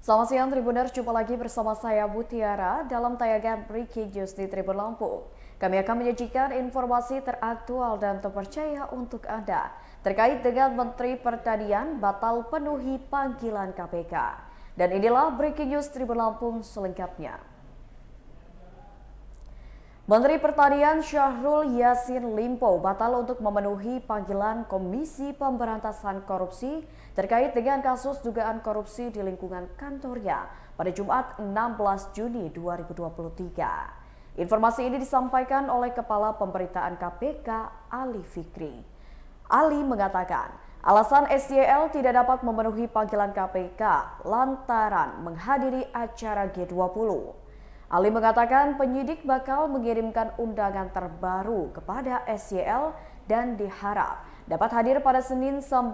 Selamat siang Tribuners, jumpa lagi bersama saya Mutiara dalam tayangan Breaking News di Tribun Lampung. Kami akan menyajikan informasi teraktual dan terpercaya untuk Anda terkait dengan Menteri Pertanian batal penuhi panggilan KPK. Dan inilah Breaking News Tribun Lampung selengkapnya. Menteri Pertanian Syahrul Yassin Limpo batal untuk memenuhi panggilan Komisi Pemberantasan Korupsi terkait dengan kasus dugaan korupsi di lingkungan kantornya pada Jumat 16 Juni 2023. Informasi ini disampaikan oleh Kepala Pemberitaan KPK Ali Fikri. Ali mengatakan, alasan SYL tidak dapat memenuhi panggilan KPK lantaran menghadiri acara G20. Ali mengatakan penyidik bakal mengirimkan undangan terbaru kepada SYL dan diharap dapat hadir pada Senin 19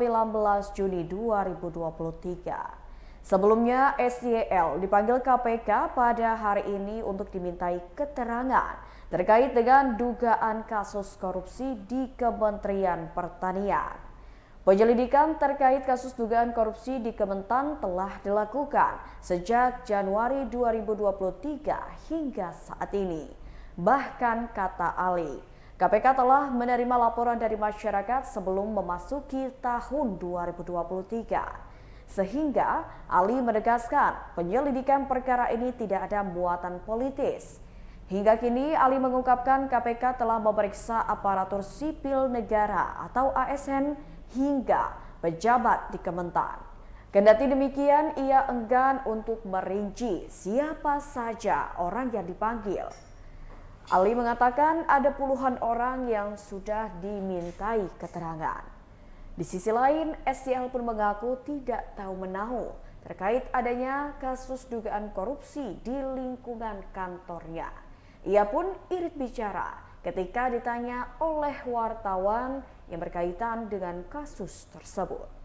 Juni 2023. Sebelumnya SYL dipanggil KPK pada hari ini untuk dimintai keterangan terkait dengan dugaan kasus korupsi di Kementerian Pertanian. Penyelidikan terkait kasus dugaan korupsi di Kementan telah dilakukan sejak Januari 2023 hingga saat ini. Bahkan kata Ali, KPK telah menerima laporan dari masyarakat sebelum memasuki tahun 2023. Sehingga Ali menegaskan penyelidikan perkara ini tidak ada muatan politis. Hingga kini Ali mengungkapkan KPK telah memeriksa aparatur sipil negara atau ASN hingga pejabat di Kementan. Kendati demikian, ia enggan untuk merinci siapa saja orang yang dipanggil. Ali mengatakan ada puluhan orang yang sudah dimintai keterangan. Di sisi lain, SYL pun mengaku tidak tahu menahu terkait adanya kasus dugaan korupsi di lingkungan kantornya. Ia pun irit bicara ketika ditanya oleh wartawan yang berkaitan dengan kasus tersebut.